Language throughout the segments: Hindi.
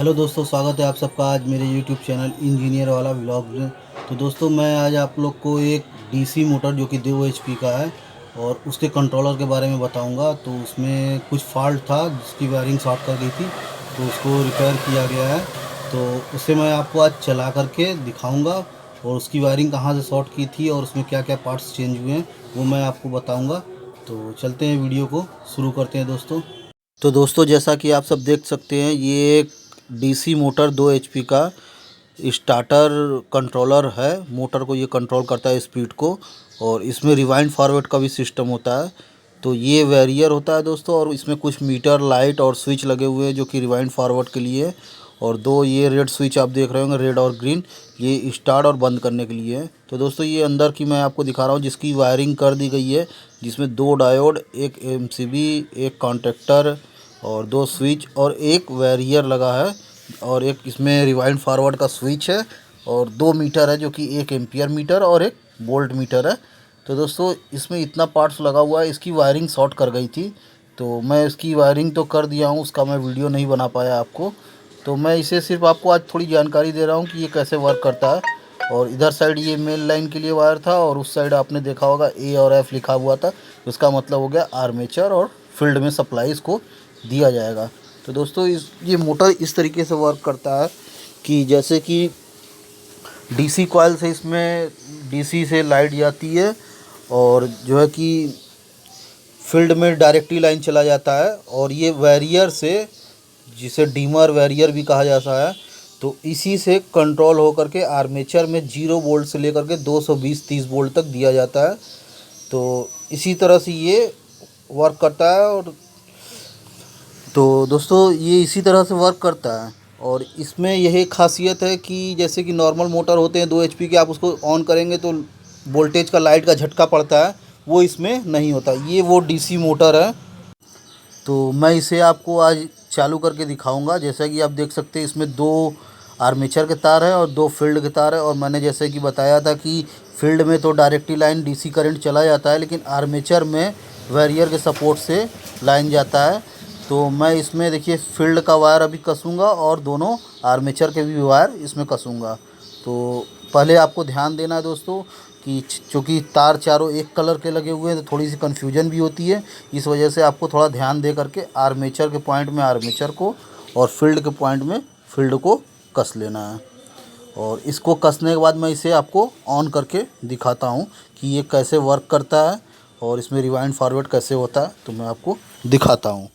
हेलो दोस्तों, स्वागत है आप सबका आज मेरे यूट्यूब चैनल इंजीनियर वाला व्लॉग में। तो दोस्तों, मैं आज आप लोग को एक डीसी मोटर जो कि 2 HP का है और उसके कंट्रोलर के बारे में बताऊंगा। तो उसमें कुछ फॉल्ट था जिसकी वायरिंग शॉर्ट कर गई थी, तो उसको रिपेयर किया गया है। तो उसे मैं आपको आज चला करके दिखाऊंगा और उसकी वायरिंग कहाँ से शॉर्ट की थी और उसमें क्या क्या पार्ट्स चेंज हुए हैं वो मैं आपको बताऊँगा। तो चलते हैं, वीडियो को शुरू करते हैं दोस्तों। तो दोस्तों, जैसा कि आप सब देख सकते हैं, ये एक डीसी मोटर 2 HP का स्टार्टर कंट्रोलर है। मोटर को ये कंट्रोल करता है, स्पीड को। और इसमें रिवाइंड फॉरवर्ड का भी सिस्टम होता है। तो ये वेरियर होता है दोस्तों, और इसमें कुछ मीटर, लाइट और स्विच लगे हुए हैं जो कि रिवाइंड फॉरवर्ड के लिए है। और दो ये रेड स्विच आप देख रहे होंगे, रेड और ग्रीन, ये स्टार्ट और बंद करने के लिए है। तो दोस्तों, ये अंदर की मैं आपको दिखा रहा हूँ जिसकी वायरिंग कर दी गई है, जिसमें 2 डायोड, एक MCB, एक कॉन्टेक्टर और 2 स्विच और एक वेरियर लगा है। और एक इसमें रिवाइंड फॉरवर्ड का स्विच है और 2 मीटर है जो कि 1 एम्पियर मीटर और एक वोल्ट मीटर है। तो दोस्तों, इसमें इतना पार्ट्स लगा हुआ है। इसकी वायरिंग शॉर्ट कर गई थी, तो मैं इसकी वायरिंग तो कर दिया हूँ, उसका मैं वीडियो नहीं बना पाया आपको। तो मैं इसे सिर्फ आपको आज थोड़ी जानकारी दे रहा हूँ कि ये कैसे वर्क करता है। और इधर साइड ये मेन लाइन के लिए वायर था और उस साइड आपने देखा होगा A और F लिखा हुआ था। उसका मतलब हो गया आर्मेचर और फील्ड में सप्लाई इसको दिया जाएगा। तो दोस्तों, ये मोटर इस तरीके से वर्क करता है कि जैसे कि डीसी कॉइल से इसमें डीसी से लाइट जाती है और जो है कि फील्ड में डायरेक्टली लाइन चला जाता है। और ये वैरियर से, जिसे डीमर वैरियर भी कहा जाता है, तो इसी से कंट्रोल हो करके आर्मेचर में 0 वोल्ट से लेकर के 220-30 वोल्ट तक दिया जाता है। तो इसी तरह से ये वर्क करता है। और तो दोस्तों, ये इसी तरह से वर्क करता है। और इसमें यही खासियत है कि जैसे कि नॉर्मल मोटर होते हैं 2 HP के, आप उसको ऑन करेंगे तो वोल्टेज का, लाइट का झटका पड़ता है, वो इसमें नहीं होता। ये वो डीसी मोटर है। तो मैं इसे आपको आज चालू करके दिखाऊंगा। जैसा कि आप देख सकते हैं, इसमें 2 आर्मेचर के तार है और 2 फील्ड के तार है। और मैंने जैसे कि बताया था कि फील्ड में तो डायरेक्टली लाइन डीसी करंट चला जाता है, लेकिन आर्मेचर में वैरियर के सपोर्ट से लाइन जाता है। तो मैं इसमें देखिए फील्ड का वायर अभी कसूँगा और दोनों आर्मेचर के भी वायर इसमें कसूँगा। तो पहले आपको ध्यान देना है दोस्तों कि चूँकि तार चारों एक कलर के लगे हुए हैं तो थोड़ी सी कन्फ्यूजन भी होती है। इस वजह से आपको थोड़ा ध्यान दे करके आर्मेचर के पॉइंट में आर्मेचर को और फील्ड के पॉइंट में फील्ड को कस लेना है। और इसको कसने के बाद मैं इसे आपको ऑन करके दिखाता हूँ कि ये कैसे वर्क करता है और इसमें रिवाइंड फॉरवर्ड कैसे होता है। तो मैं आपको दिखाता हूँ।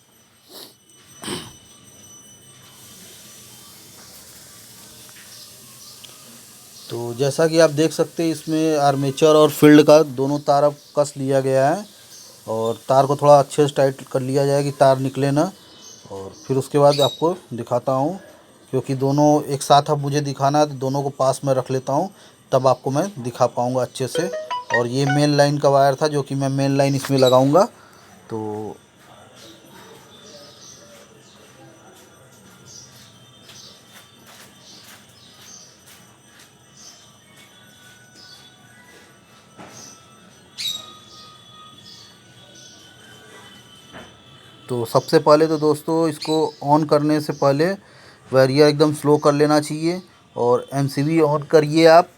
तो जैसा कि आप देख सकते हैं, इसमें आर्मेचर और फील्ड का दोनों तार अब कस लिया गया है। और तार को थोड़ा अच्छे से टाइट कर लिया जाए कि तार निकले ना। और फिर उसके बाद आपको दिखाता हूँ, क्योंकि दोनों एक साथ अब मुझे दिखाना है तो दोनों को पास में रख लेता हूँ, तब आपको मैं दिखा पाऊँगा अच्छे से। और ये मेन लाइन का वायर था जो कि मैं मेन लाइन इसमें लगाऊँगा। तो सबसे पहले तो दोस्तों, इसको ऑन करने से पहले वैरियर एकदम स्लो कर लेना चाहिए और MCB ऑन करिए आप।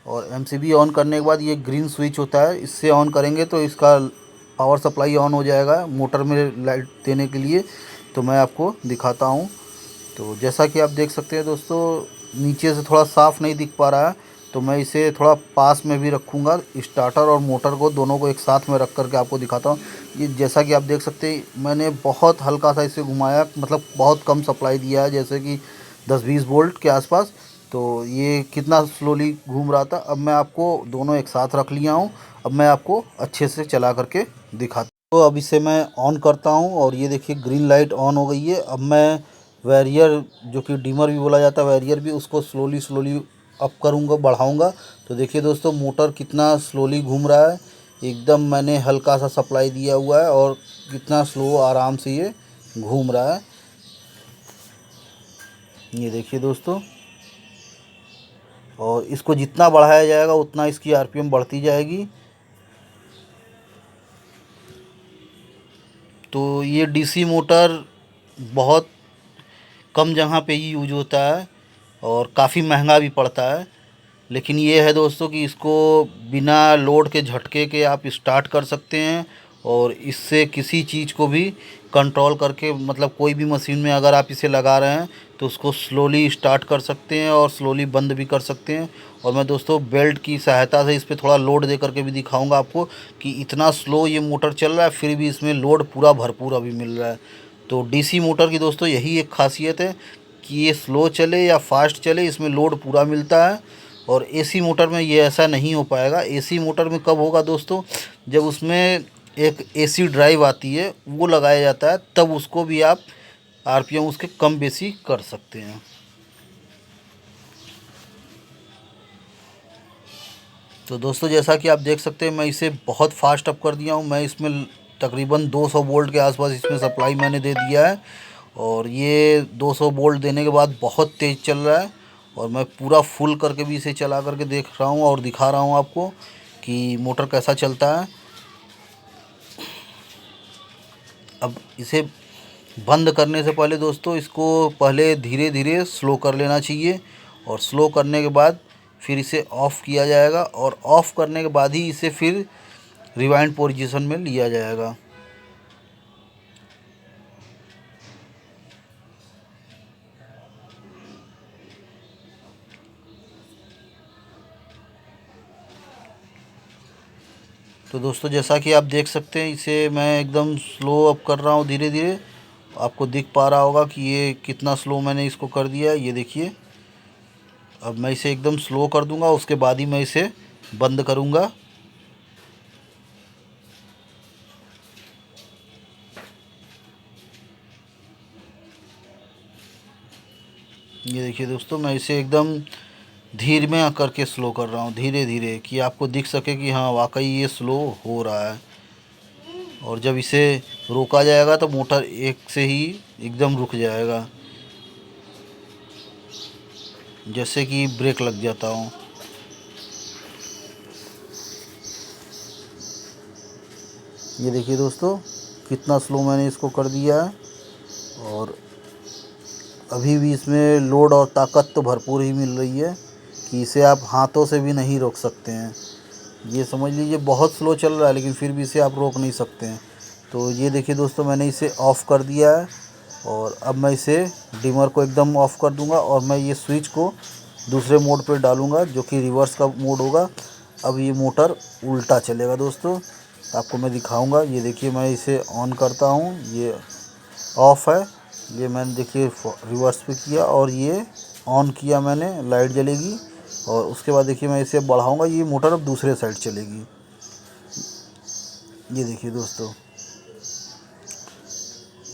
और MCB ऑन करने के बाद ये ग्रीन स्विच होता है, इससे ऑन करेंगे तो इसका पावर सप्लाई ऑन हो जाएगा मोटर में लाइट देने के लिए। तो मैं आपको दिखाता हूँ। तो जैसा कि आप देख सकते हैं दोस्तों, नीचे से थोड़ा साफ़ नहीं दिख पा रहा है, तो मैं इसे थोड़ा पास में भी रखूँगा। स्टार्टर और मोटर को दोनों को एक साथ में रख करके आपको दिखाता हूँ। ये जैसा कि आप देख सकते हैं, मैंने बहुत हल्का सा इसे घुमाया, मतलब बहुत कम सप्लाई दिया है, जैसे कि 10-20 वोल्ट के आसपास। तो ये कितना स्लोली घूम रहा था। अब मैं आपको दोनों एक साथ रख लिया हूँ। अब मैं आपको अच्छे से चला करके दिखाता हूँ। तो अब इसे मैं ऑन करता हूँ और ये देखिए ग्रीन लाइट ऑन हो गई है। अब मैं वैरियर, जो कि डिमर भी बोला जाता है, वैरियर भी, उसको स्लोली स्लोली अप करूँगा, बढ़ाऊँगा। तो देखिए दोस्तों, मोटर कितना स्लोली घूम रहा है। एकदम मैंने हल्का सा सप्लाई दिया हुआ है और कितना स्लो आराम से ये घूम रहा है। ये देखिए दोस्तों, और इसको जितना बढ़ाया जाएगा उतना इसकी RPM बढ़ती जाएगी। तो ये डीसी मोटर बहुत कम जगह पे ही यूज होता है और काफ़ी महंगा भी पड़ता है। लेकिन ये है दोस्तों कि इसको बिना लोड के झटके के आप स्टार्ट कर सकते हैं और इससे किसी चीज़ को भी कंट्रोल करके, मतलब कोई भी मशीन में अगर आप इसे लगा रहे हैं तो उसको स्लोली स्टार्ट कर सकते हैं और स्लोली बंद भी कर सकते हैं। और मैं दोस्तों बेल्ट की सहायता से इस पर थोड़ा लोड दे करके भी दिखाऊंगा आपको कि इतना स्लो ये मोटर चल रहा है, फिर भी इसमें लोड पूरा भरपूर अभी मिल रहा है। तो डीसी मोटर की दोस्तों यही एक खासियत है कि ये स्लो चले या फास्ट चले, इसमें लोड पूरा मिलता है। और एसी मोटर में ये ऐसा नहीं हो पाएगा। एसी मोटर में कब होगा दोस्तों, जब उसमें एक एसी ड्राइव आती है वो लगाया जाता है, तब उसको भी आप आरपीएम उसके कम बेसी कर सकते हैं। तो दोस्तों जैसा कि आप देख सकते हैं मैं इसे बहुत फास्ट अप कर दिया हूँ। मैं इसमें तकरीबन 200 वोल्ट के आसपास इसमें सप्लाई मैंने दे दिया है और ये 200 वोल्ट देने के बाद बहुत तेज़ चल रहा है। और मैं पूरा फुल करके भी इसे चला करके देख रहा हूँ और दिखा रहा हूँ आपको कि मोटर कैसा चलता है। अब इसे बंद करने से पहले दोस्तों इसको पहले धीरे धीरे स्लो कर लेना चाहिए और स्लो करने के बाद फिर इसे ऑफ़ किया जाएगा और ऑफ़ करने के बाद ही इसे फिर रिवाइंड पोजीशन में लिया जाएगा। तो दोस्तों जैसा कि आप देख सकते हैं इसे मैं एकदम स्लो अप कर रहा हूँ धीरे धीरे। आपको दिख पा रहा होगा कि ये कितना स्लो मैंने इसको कर दिया है, ये देखिए। अब मैं इसे एकदम स्लो कर दूंगा, उसके बाद ही मैं इसे बंद करूंगा। ये देखिए दोस्तों, मैं इसे एकदम धीरे में करके स्लो कर रहा हूँ, धीरे धीरे, कि आपको दिख सके कि हाँ वाकई ये स्लो हो रहा है। और जब इसे रोका जाएगा तो मोटर एक से ही एकदम रुक जाएगा, जैसे कि ब्रेक लग जाता हो। ये देखिए दोस्तों कितना स्लो मैंने इसको कर दिया है और अभी भी इसमें लोड और ताकत तो भरपूर ही मिल रही है कि इसे आप हाथों से भी नहीं रोक सकते हैं। ये समझ लीजिए बहुत स्लो चल रहा है लेकिन फिर भी इसे आप रोक नहीं सकते हैं। तो ये देखिए दोस्तों मैंने इसे ऑफ़ कर दिया है और अब मैं इसे डिमर को एकदम ऑफ़ कर दूंगा और मैं ये स्विच को दूसरे मोड पे डालूंगा जो कि रिवर्स का मोड होगा। अब ये मोटर उल्टा चलेगा दोस्तों, आपको मैं दिखाऊंगा। ये देखिए मैं इसे ऑन करता हूँ, ये ऑफ़ है। ये मैंने देखिए रिवर्स पे किया और ये ऑन किया मैंने, लाइट जलेगी। और उसके बाद देखिए मैं इसे बढ़ाऊंगा, ये मोटर अब दूसरे साइड चलेगी। ये देखिए दोस्तों,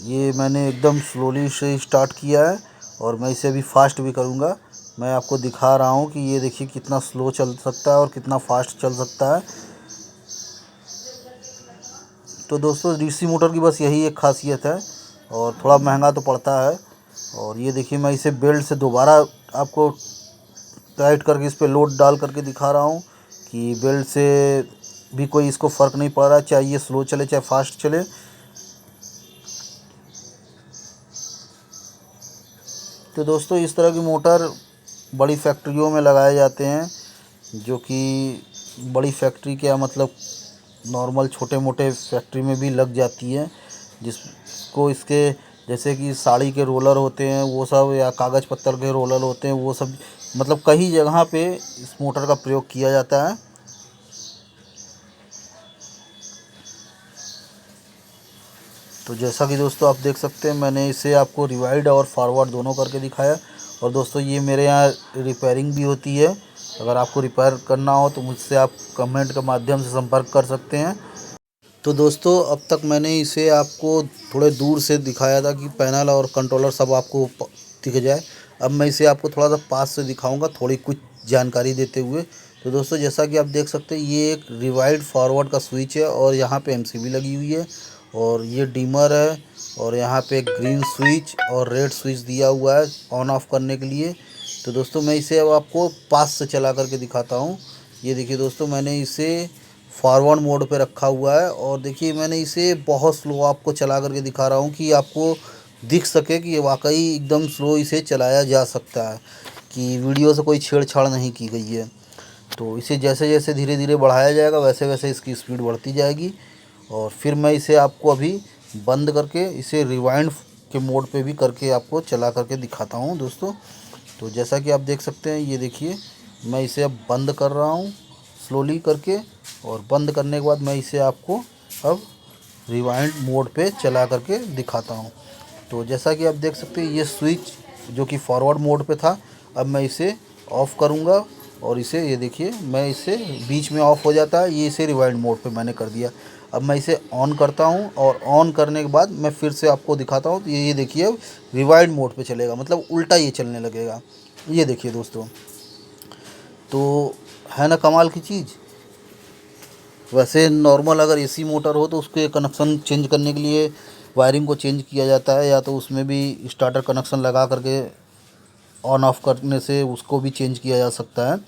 ये मैंने एकदम स्लोली से स्टार्ट किया है और मैं इसे अभी फास्ट भी करूंगा। मैं आपको दिखा रहा हूँ कि ये देखिए कितना स्लो चल सकता है और कितना फास्ट चल सकता है। तो दोस्तों डीसी मोटर की बस यही एक खासियत है और थोड़ा महंगा तो पड़ता है। और ये देखिए मैं इसे बेल्ट से दोबारा आपको टाइट करके इस पर लोड डाल करके दिखा रहा हूँ कि बेल्ट से भी कोई इसको फ़र्क नहीं पड़ रहा, चाहे ये स्लो चले चाहे फास्ट चले। तो दोस्तों इस तरह की मोटर बड़ी फैक्ट्रियों में लगाए जाते हैं, जो कि बड़ी फैक्ट्री क्या मतलब नॉर्मल छोटे मोटे फैक्ट्री में भी लग जाती है, जिसको इसके जैसे कि साड़ी के रोलर होते हैं वो सब, या कागज़ पत्तर के रोलर होते हैं वो सब, मतलब कई जगह पे इस मोटर का प्रयोग किया जाता है। तो जैसा कि दोस्तों आप देख सकते हैं मैंने इसे आपको रिवाइड और फॉरवर्ड दोनों करके दिखाया। और दोस्तों ये मेरे यहाँ रिपेयरिंग भी होती है, अगर आपको रिपेयर करना हो तो मुझसे आप कमेंट के माध्यम से संपर्क कर सकते हैं। तो दोस्तों अब तक मैंने इसे आपको थोड़े दूर से दिखाया था कि पैनल और कंट्रोलर सब आपको दिख जाए। अब मैं इसे आपको थोड़ा सा पास से दिखाऊंगा, थोड़ी कुछ जानकारी देते हुए। तो दोस्तों जैसा कि आप देख सकते हैं ये एक रिवाइड फॉरवर्ड का स्विच है और यहाँ पे एमसीबी लगी हुई है और ये डिमर है और यहाँ पे ग्रीन स्विच और रेड स्विच दिया हुआ है ऑन ऑफ करने के लिए। तो दोस्तों मैं इसे अब आपको पास से चला करके दिखाता हूँ। ये देखिए दोस्तों मैंने इसे फॉरवर्ड मोड पे रखा हुआ है और देखिए मैंने इसे बहुत स्लो आपको चला करके दिखा रहा हूँ कि आपको दिख सके कि ये वाकई एकदम स्लो इसे चलाया जा सकता है, कि वीडियो से कोई छेड़छाड़ नहीं की गई है। तो इसे जैसे जैसे धीरे धीरे बढ़ाया जाएगा वैसे वैसे इसकी स्पीड बढ़ती जाएगी। और फिर मैं इसे आपको अभी बंद करके इसे रिवाइंड के मोड पे भी करके आपको चला करके दिखाता हूँ दोस्तों। तो जैसा कि आप देख सकते हैं, ये देखिए मैं इसे अब बंद कर रहा हूँ स्लोली करके, और बंद करने के बाद मैं इसे आपको अब रिवाइंड मोड पे चला करके दिखाता हूँ। तो जैसा कि आप देख सकते हैं, ये स्विच जो कि फॉरवर्ड मोड पे था, अब मैं इसे ऑफ़ करूँगा और इसे ये देखिए मैं इसे बीच में ऑफ़ हो जाता है, ये इसे रिवाइंड मोड पे मैंने कर दिया। अब मैं इसे ऑन करता हूँ और ऑन करने के बाद मैं फिर से आपको दिखाता हूँ। तो ये देखिए अब रिवाइंड मोड पे चलेगा, मतलब उल्टा ये चलने लगेगा। ये देखिए दोस्तों, तो है ना कमाल की चीज़। वैसे नॉर्मल अगर एसी मोटर हो तो उसके कनेक्शन चेंज करने के लिए वायरिंग को चेंज किया जाता है, या तो उसमें भी स्टार्टर कनेक्शन लगा करके ऑन ऑफ करने से उसको भी चेंज किया जा सकता है।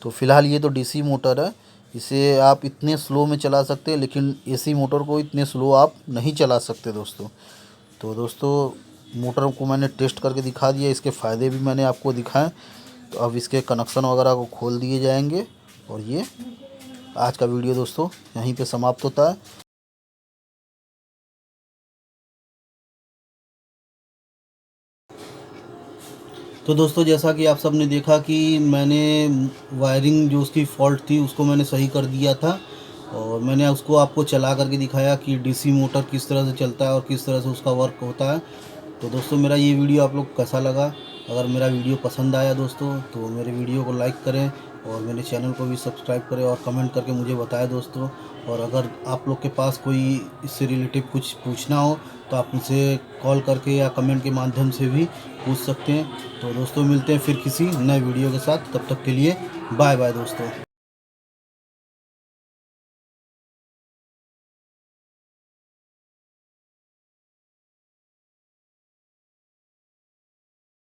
तो फ़िलहाल ये तो डीसी मोटर है, इसे आप इतने स्लो में चला सकते हैं, लेकिन एसी मोटर को इतने स्लो आप नहीं चला सकते दोस्तों। तो दोस्तों मोटर को मैंने टेस्ट करके दिखा दिया, इसके फ़ायदे भी मैंने आपको दिखाएं। तो अब इसके कनेक्शन वगैरह को खोल दिए जाएंगे, और ये आज का वीडियो दोस्तों यहीं पे समाप्त होता है। तो दोस्तों जैसा कि आप सब ने देखा कि मैंने वायरिंग जो उसकी फ़ॉल्ट थी उसको मैंने सही कर दिया था, और मैंने उसको आपको चला करके दिखाया कि डीसी मोटर किस तरह से चलता है और किस तरह से उसका वर्क होता है। तो दोस्तों मेरा ये वीडियो आप लोग कैसा लगा? अगर मेरा वीडियो पसंद आया दोस्तों तो मेरे वीडियो को लाइक करें, और मेरे चैनल को भी सब्सक्राइब करें, और कमेंट करके मुझे बताएं दोस्तों। और अगर आप लोग के पास कोई इससे रिलेटिव कुछ पूछना हो तो आप मुझसे कॉल करके या कमेंट के माध्यम से भी पूछ सकते हैं। तो दोस्तों मिलते हैं फिर किसी नए वीडियो के साथ, तब तक के लिए बाय बाय दोस्तों।